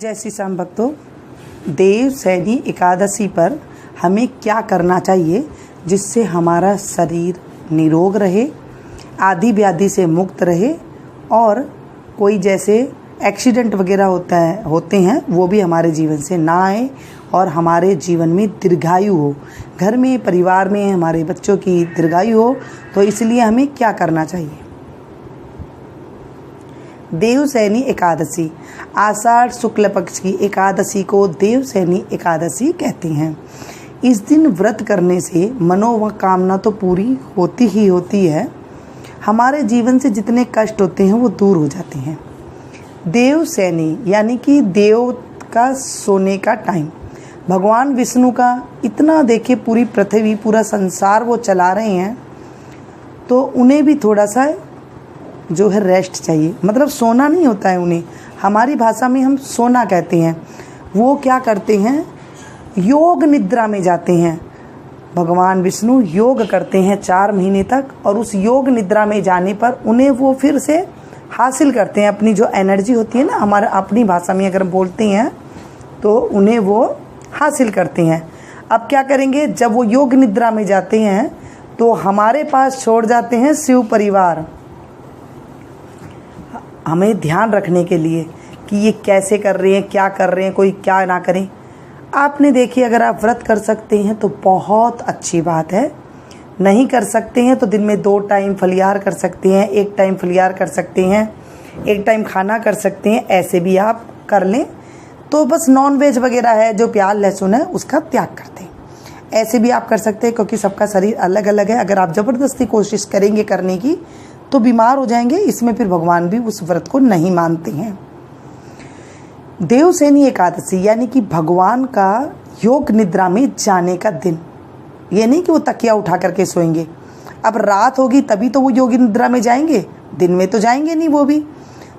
जय श्री श्याम भक्तों, देवशयनी एकादशी पर हमें क्या करना चाहिए जिससे हमारा शरीर निरोग रहे, आदि व्याधि से मुक्त रहे और कोई जैसे एक्सीडेंट वगैरह होते हैं वो भी हमारे जीवन से ना आए और हमारे जीवन में दीर्घायु हो, घर में परिवार में हमारे बच्चों की दीर्घायु हो। तो इसलिए हमें क्या करना चाहिए। देवशयनी एकादशी, आषाढ़ शुक्ल पक्ष की एकादशी को देवशयनी एकादशी कहते हैं। इस दिन व्रत करने से मनोकामना तो पूरी होती ही होती है, हमारे जीवन से जितने कष्ट होते हैं वो दूर हो जाते हैं। देवशयनी यानी कि देव का सोने का टाइम, भगवान विष्णु का इतना देखिए पूरी पृथ्वी पूरा संसार वो चला रहे हैं, तो उन्हें भी थोड़ा सा जो है रेस्ट चाहिए, मतलब सोना नहीं होता है उन्हें, हमारी भाषा में हम सोना कहते हैं। वो क्या करते हैं, योग निद्रा में जाते हैं। भगवान विष्णु योग करते हैं 4 महीने तक और उस योग निद्रा में जाने पर उन्हें वो फिर से हासिल करते हैं। अपनी जो एनर्जी होती है ना, हमारा अपनी भाषा में अगर बोलते हैं तो उन्हें वो हासिल करते हैं। अब क्या करेंगे, जब वो योग निद्रा में जाते हैं तो हमारे पास छोड़ जाते हैं शिव परिवार, हमें ध्यान रखने के लिए कि ये कैसे कर रहे हैं, क्या कर रहे हैं, कोई क्या ना करें। आपने देखिए, अगर आप व्रत कर सकते हैं तो बहुत अच्छी बात है, नहीं कर सकते हैं तो दिन में 2 टाइम फलिहार कर सकते हैं, 1 टाइम फलिहार कर सकते हैं, 1 टाइम खाना कर सकते हैं, ऐसे भी आप कर लें। तो बस नॉन वेज वगैरह है, जो प्याज लहसुन है उसका त्याग करते हैं, ऐसे भी आप कर सकते हैं, क्योंकि सबका शरीर अलग अलग है। अगर आप ज़बरदस्ती कोशिश करेंगे करने की तो बीमार हो जाएंगे, इसमें फिर भगवान भी उस व्रत को नहीं मानते हैं। देवशयनी एकादशी यानी कि भगवान का योग निद्रा में जाने का दिन, ये नहीं कि वो तकिया उठा करके सोएंगे। अब रात होगी तभी तो वो योग निद्रा में जाएंगे, दिन में तो जाएंगे नहीं वो भी।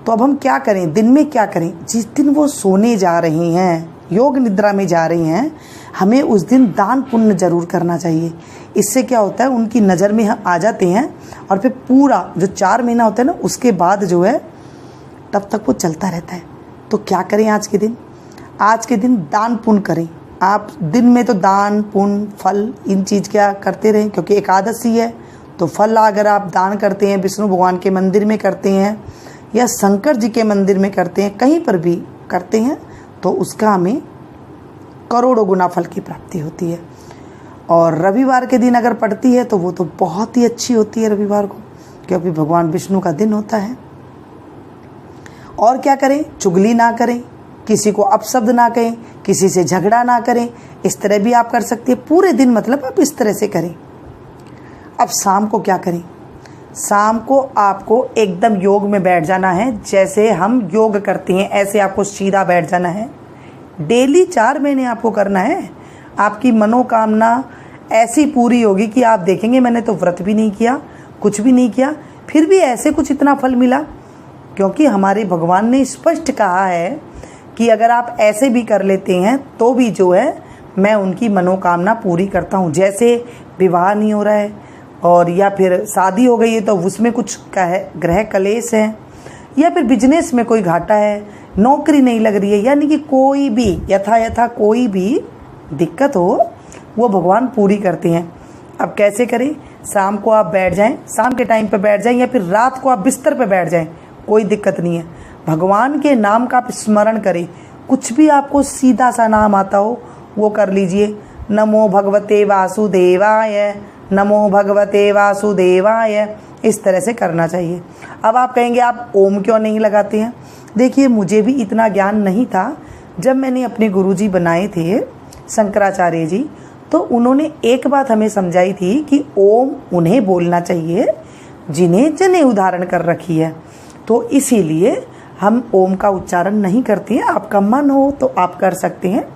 तो अब हम क्या करें, दिन में क्या करें, जिस दिन वो सोने जा रहे हैं, योग निद्रा में जा रही हैं, हमें उस दिन दान पुण्य जरूर करना चाहिए। इससे क्या होता है, उनकी नज़र में हम आ जाते हैं और फिर पूरा जो 4 महीना होता है ना, उसके बाद जो है तब तक वो चलता रहता है। तो क्या करें, आज के दिन दान पुण्य करें। आप दिन में तो दान पुण्य फल इन चीज़ क्या करते रहें, क्योंकि एकादशी है तो फल अगर आप दान करते हैं, विष्णु भगवान के मंदिर में करते हैं या शंकर जी के मंदिर में करते हैं, कहीं पर भी करते हैं, तो उसका हमें करोड़ों गुना फल की प्राप्ति होती है। और रविवार के दिन अगर पड़ती है तो वो तो बहुत ही अच्छी होती है रविवार को, क्योंकि भगवान विष्णु का दिन होता है। और क्या करें, चुगली ना करें, किसी को अपशब्द ना कहें, किसी से झगड़ा ना करें, इस तरह भी आप कर सकते हैं। पूरे दिन मतलब आप इस तरह से करें। अब शाम को क्या करें, शाम को आपको एकदम योग में बैठ जाना है, जैसे हम योग करते हैं ऐसे आपको सीधा बैठ जाना है। डेली 4 महीने आपको करना है। आपकी मनोकामना ऐसी पूरी होगी कि आप देखेंगे मैंने तो व्रत भी नहीं किया, कुछ भी नहीं किया, फिर भी ऐसे कुछ इतना फल मिला। क्योंकि हमारे भगवान ने स्पष्ट कहा है कि अगर आप ऐसे भी कर लेते हैं तो भी जो है मैं उनकी मनोकामना पूरी करता हूँ। जैसे विवाह नहीं हो रहा है और या फिर शादी हो गई है तो उसमें कुछ ग्रह कलेश है, या फिर बिजनेस में कोई घाटा है, नौकरी नहीं लग रही है, यानी कि कोई भी यथा कोई भी दिक्कत हो वो भगवान पूरी करते हैं। अब कैसे करें, शाम को आप बैठ जाएं, शाम के टाइम पे बैठ जाएं या फिर रात को आप बिस्तर पे बैठ जाएं, कोई दिक्कत नहीं है। भगवान के नाम का आप स्मरण करें, कुछ भी आपको सीधा सा नाम आता हो वो कर लीजिए। नमो भगवते वासुदेवाय, नमो भगवते वासुदेवाय, इस तरह से करना चाहिए। अब आप कहेंगे आप ओम क्यों नहीं लगाते हैं। देखिए, मुझे भी इतना ज्ञान नहीं था। जब मैंने अपने गुरुजी बनाए थे शंकराचार्य जी, तो उन्होंने एक बात हमें समझाई थी कि ओम उन्हें बोलना चाहिए जिन्हें जने उदाहरण कर रखी है। तो इसीलिए हम ओम का उच्चारण नहीं करते हैं। आपका मन हो तो आप कर सकते हैं।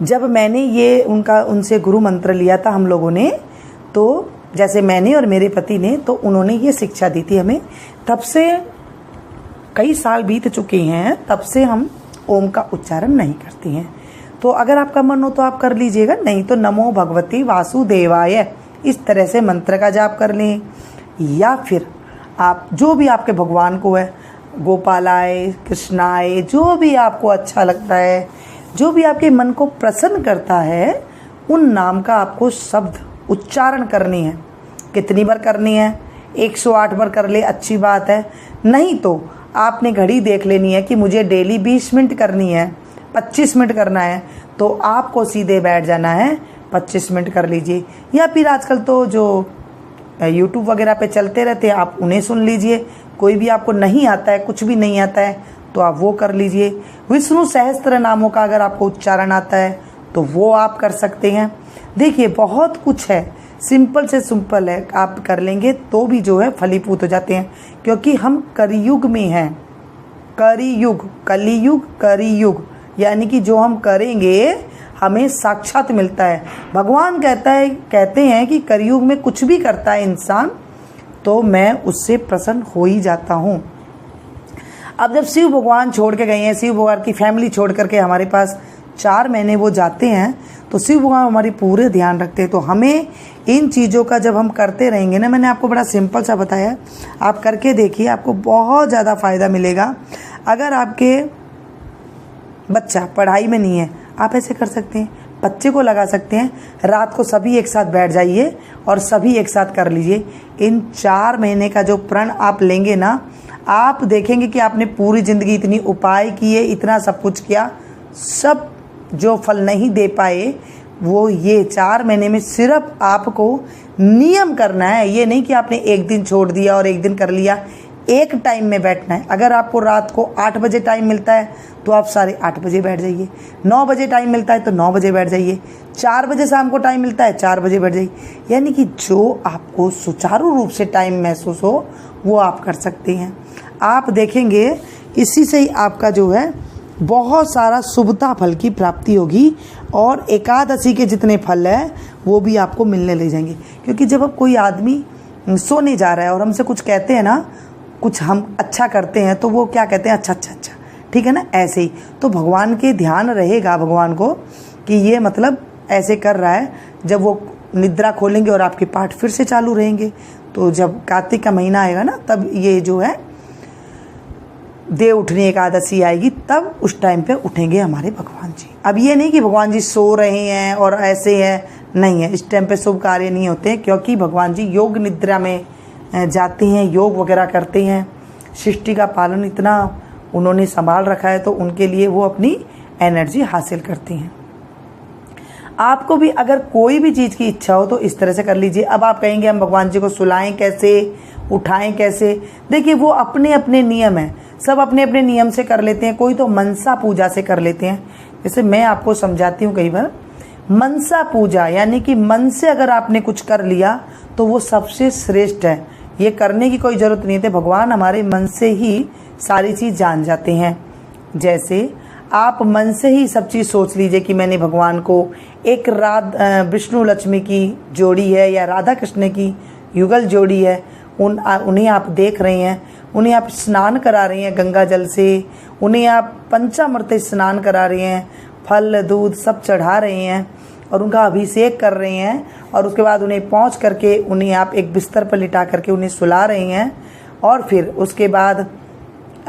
जब मैंने ये उनसे गुरु मंत्र लिया था हम लोगों ने, तो जैसे मैंने और मेरे पति ने, तो उन्होंने ये शिक्षा दी थी हमें। तब से कई साल बीत चुके हैं, तब से हम ओम का उच्चारण नहीं करते हैं। तो अगर आपका मन हो तो आप कर लीजिएगा, नहीं तो नमो भगवती वासुदेवाय इस तरह से मंत्र का जाप कर लें। या फिर आप जो भी आपके भगवान को है गोपालाय, कृष्णाय, जो भी आपको अच्छा लगता है, जो भी आपके मन को प्रसन्न करता है, उन नाम का आपको शब्द उच्चारण करनी है। कितनी बार करनी है? 108 बार कर ले, अच्छी बात है। नहीं तो आपने घड़ी देख लेनी है कि मुझे डेली 20 मिनट करनी है, 25 मिनट करना है, तो आपको सीधे बैठ जाना है, 25 मिनट कर लीजिए। या फिर आजकल तो जो यूट्यूब वगैरह पे चलते रहते हैं, आप उन्हें सुन लीजिए। कोई भी आपको नहीं आता है, कुछ भी नहीं आता है, तो आप वो कर लीजिए। विष्णु सहस्त्र नामों का अगर आपको उच्चारण आता है तो वो आप कर सकते हैं। देखिए बहुत कुछ है, सिंपल से सिंपल है, आप कर लेंगे तो भी जो है फलीभूत हो जाते हैं। क्योंकि हम करियुग में हैं, करियुग, कलियुग, करियुग, यानी कि जो हम करेंगे हमें साक्षात मिलता है। भगवान कहते हैं कि करियुग में कुछ भी करता है इंसान तो मैं उससे प्रसन्न हो ही जाता हूँ। अब जब शिव भगवान छोड़ के गए हैं, शिव भगवान की फैमिली छोड़ करके हमारे पास 4 महीने वो जाते हैं, तो शिव भगवान हमारी पूरे ध्यान रखते हैं। तो हमें इन चीज़ों का जब हम करते रहेंगे ना, मैंने आपको बड़ा सिंपल सा बताया, आप करके देखिए, आपको बहुत ज़्यादा फ़ायदा मिलेगा। अगर आपके बच्चा पढ़ाई में नहीं है, आप ऐसे कर सकते हैं, बच्चे को लगा सकते हैं, रात को सभी एक साथ बैठ जाइए और सभी एक साथ कर लीजिए। इन 4 महीने का जो प्रण आप लेंगे ना, आप देखेंगे कि आपने पूरी ज़िंदगी इतनी उपाय किए, इतना सब कुछ किया, सब जो फल नहीं दे पाए वो ये 4 महीने में सिर्फ आपको नियम करना है। ये नहीं कि आपने एक दिन छोड़ दिया और एक दिन कर लिया, एक टाइम में बैठना है। अगर आपको रात को 8 बजे टाइम मिलता है तो आप 8:30 बजे बैठ जाइए, 9 बजे टाइम मिलता है तो 9 बजे बैठ जाइए, 4 बजे शाम को टाइम मिलता है 4 बजे बैठ जाइए। यानी कि जो आपको सुचारू रूप से टाइम महसूस हो वो आप कर सकते हैं। आप देखेंगे इसी से ही आपका जो है बहुत सारा शुभता फल की प्राप्ति होगी और एकादशी के जितने फल हैं वो भी आपको मिलने लग जाएंगे। क्योंकि जब अब कोई आदमी सोने जा रहा है और हमसे कुछ कहते हैं ना, कुछ हम अच्छा करते हैं तो वो क्या कहते हैं, अच्छा अच्छा अच्छा, ठीक है ना, ऐसे ही। तो भगवान के ध्यान रहेगा भगवान को कि ये मतलब ऐसे कर रहा है। जब वो निद्रा खोलेंगे और आपके पाठ फिर से चालू रहेंगे, तो जब कार्तिक का महीना आएगा ना, तब ये जो है देव उठनी एकादशी आएगी, तब उस टाइम पे उठेंगे हमारे भगवान जी। अब ये नहीं कि भगवान जी सो रहे हैं और ऐसे है, नहीं है, इस टाइम पे शुभ कार्य नहीं होते, क्योंकि भगवान जी योग निद्रा में जाते हैं, योग वगैरह करते हैं। सृष्टि का पालन इतना उन्होंने संभाल रखा है, तो उनके लिए वो अपनी एनर्जी हासिल करते हैं। आपको भी अगर कोई भी चीज़ की इच्छा हो तो इस तरह से कर लीजिए। अब आप कहेंगे हम भगवान जी को सुलाएं कैसे, उठाएं कैसे? देखिए वो अपने अपने नियम हैं, सब अपने अपने नियम से कर लेते हैं। कोई तो मनसा पूजा से कर लेते हैं, जैसे मैं आपको समझाती हूँ कई बार। मनसा पूजा यानी कि मन से अगर आपने कुछ कर लिया तो वो सबसे श्रेष्ठ है, ये करने की कोई ज़रूरत नहीं है। भगवान हमारे मन से ही सारी चीज़ जान जाते हैं। जैसे आप मन से ही सब चीज़ सोच लीजिए कि मैंने भगवान को एक विष्णु लक्ष्मी की जोड़ी है या राधा कृष्ण की युगल जोड़ी है, उन्हें आप देख रहे हैं, उन्हें आप स्नान करा रहे हैं गंगा जल से, उन्हें आप पंचामृत स्नान करा रहे हैं, फल दूध सब चढ़ा रहे हैं और उनका अभिषेक कर रहे हैं, और उसके बाद उन्हें पहुँच करके उन्हें आप एक बिस्तर पर लिटा करके उन्हें सुला रहे हैं, और फिर उसके बाद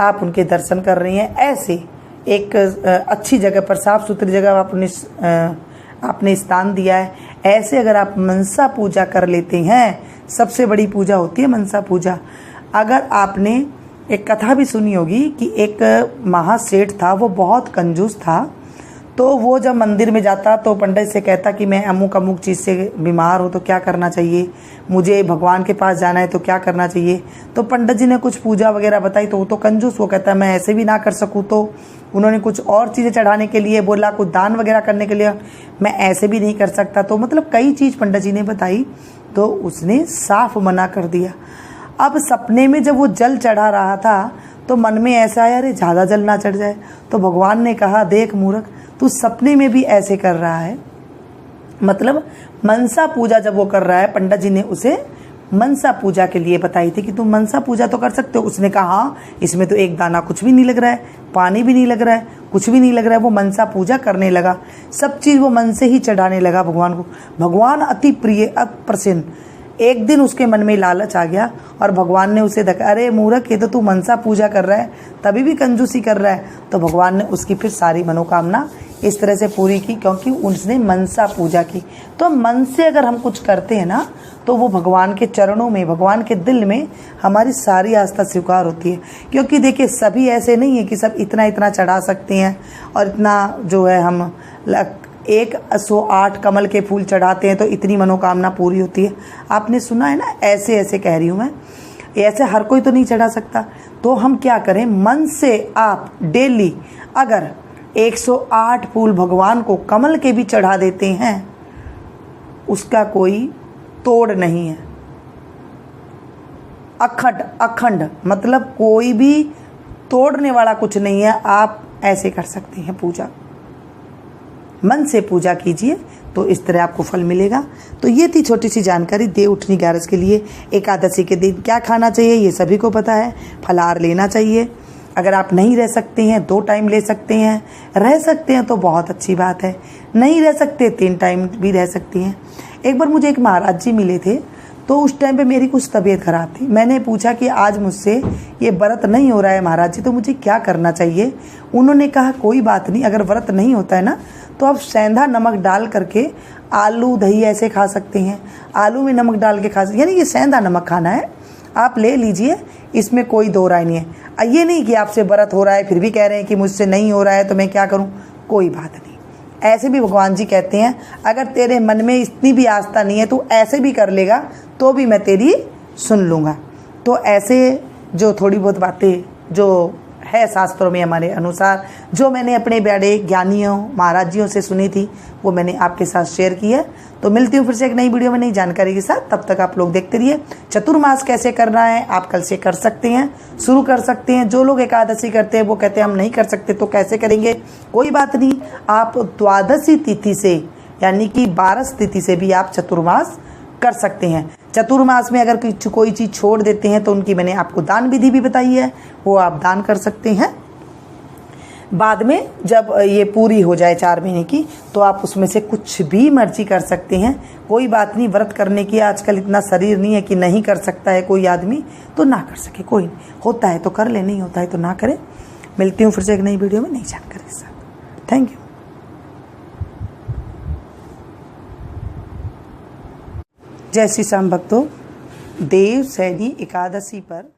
आप उनके दर्शन कर रही हैं। ऐसे एक अच्छी जगह पर, साफ़ सुथरी जगह आपने स्थान दिया है, ऐसे अगर आप मनसा पूजा कर लेते हैं, सबसे बड़ी पूजा होती है मनसा पूजा। अगर आपने एक कथा भी सुनी होगी कि एक महासेठ था, वो बहुत कंजूस था, तो वो जब मंदिर में जाता तो पंडित से कहता कि मैं अमुक अमुक चीज़ से बीमार हूँ तो क्या करना चाहिए, मुझे भगवान के पास जाना है तो क्या करना चाहिए। तो पंडित जी ने कुछ पूजा वगैरह बताई, तो वो तो कंजूस, वो कहता है मैं ऐसे भी ना कर सकूँ। तो उन्होंने कुछ और चीज़ें चढ़ाने के लिए बोला, कुछ दान वगैरह करने के लिए, मैं ऐसे भी नहीं कर सकता। तो मतलब कई चीज़ पंडित जी ने बताई, तो उसने साफ मना कर दिया। अब सपने में जब वो जल चढ़ा रहा था तो मन में ऐसा आया, अरे ज़्यादा जल ना चढ़ जाए। तो भगवान ने कहा, देख मूर्ख, तू सपने में भी ऐसे कर रहा है। मतलब मनसा पूजा जब वो कर रहा है, पंडित जी ने उसे मनसा पूजा के लिए बताई थी कि तुम मनसा पूजा तो कर सकते हो। उसने कहा हाँ, इसमें तो एक दाना कुछ भी नहीं लग रहा है, पानी भी नहीं लग रहा है, कुछ भी नहीं लग रहा है। वो मनसा पूजा करने लगा, सब चीज़ वो मन से ही चढ़ाने लगा भगवान को। भगवान अति प्रिय, अप्रसन्न, एक दिन उसके मन में लालच आ गया और भगवान ने उसे देखा, अरे मूर्ख, ये तो तू मनसा पूजा कर रहा है, तभी भी कंजूसी कर रहा है। तो भगवान ने उसकी फिर सारी मनोकामना इस तरह से पूरी की, क्योंकि उसने मनसा पूजा की। तो मन से अगर हम कुछ करते हैं ना, तो वो भगवान के चरणों में, भगवान के दिल में हमारी सारी आस्था स्वीकार होती है। क्योंकि देखिए, सभी ऐसे नहीं है कि सब इतना इतना चढ़ा सकते हैं और इतना जो है हम 108 कमल के फूल चढ़ाते हैं तो इतनी मनोकामना पूरी होती है। आपने सुना है ना, ऐसे ऐसे कह रही हूँ मैं, ऐसे हर कोई तो नहीं चढ़ा सकता। तो हम क्या करें, मन से आप डेली अगर 108 फूल भगवान को कमल के भी चढ़ा देते हैं, उसका कोई तोड़ नहीं है। अखंड मतलब कोई भी तोड़ने वाला कुछ नहीं है। आप ऐसे कर सकते हैं पूजा, मन से पूजा कीजिए तो इस तरह आपको फल मिलेगा। तो ये थी छोटी सी जानकारी देव उठनी 11 के लिए। एकादशी के दिन क्या खाना चाहिए ये सभी को पता है, फलाहार लेना चाहिए। अगर आप नहीं रह सकते हैं 2 टाइम ले सकते हैं, रह सकते हैं तो बहुत अच्छी बात है, नहीं रह सकते 3 टाइम भी रह सकती हैं। एक बार मुझे एक महाराज जी मिले थे, तो उस टाइम पे मेरी कुछ तबीयत खराब थी। मैंने पूछा कि आज मुझसे ये व्रत नहीं हो रहा है महाराज जी, तो मुझे क्या करना चाहिए। उन्होंने कहा कोई बात नहीं, अगर व्रत नहीं होता है ना तो आप सेंधा नमक डाल करके आलू दही ऐसे खा सकते हैं, आलू में नमक डाल के खा सकते हैं, यानी ये सेंधा नमक खाना है, आप ले लीजिए, इसमें कोई दो राय नहीं है। ये नहीं कि आपसे व्रत हो रहा है फिर भी कह रहे हैं कि मुझसे नहीं हो रहा है तो मैं क्या करूं, कोई बात नहीं। ऐसे भी भगवान जी कहते हैं अगर तेरे मन में इतनी भी आस्था नहीं है तो ऐसे भी कर लेगा तो भी मैं तेरी सुन लूँगा। तो ऐसे जो थोड़ी बहुत बातें जो है शास्त्रों में हमारे अनुसार, जो मैंने अपने बड़े ज्ञानियों महाराज जियों से सुनी थी, वो मैंने आपके साथ शेयर की है। तो मिलती हूँ फिर से एक नई वीडियो में नई जानकारी के साथ। तब तक आप लोग देखते रहिए। चतुर्मास कैसे करना है आप कल से कर सकते हैं, शुरू कर सकते हैं। जो लोग एकादशी करते हैं वो कहते हैं हम नहीं कर सकते तो कैसे करेंगे, कोई बात नहीं, आप द्वादशी तिथि से यानी कि 12 तिथि से भी आप चतुर्मास कर सकते हैं। चतुर्मास में अगर कोई चीज़ छोड़ देते हैं तो उनकी मैंने आपको दान विधि भी बताई है, वो आप दान कर सकते हैं। बाद में जब ये पूरी हो जाए 4 महीने की तो आप उसमें से कुछ भी मर्जी कर सकते हैं, कोई बात नहीं। व्रत करने की आजकल इतना शरीर नहीं है कि नहीं कर सकता है कोई आदमी, तो ना कर सके कोई नहीं, होता है तो कर ले, नहीं होता है तो ना करे। मिलती हूँ फिर से एक नई वीडियो में नई जानकारी के साथ। Thank you. जय श्री श्याम भक्तों, देव सैनी एकादशी पर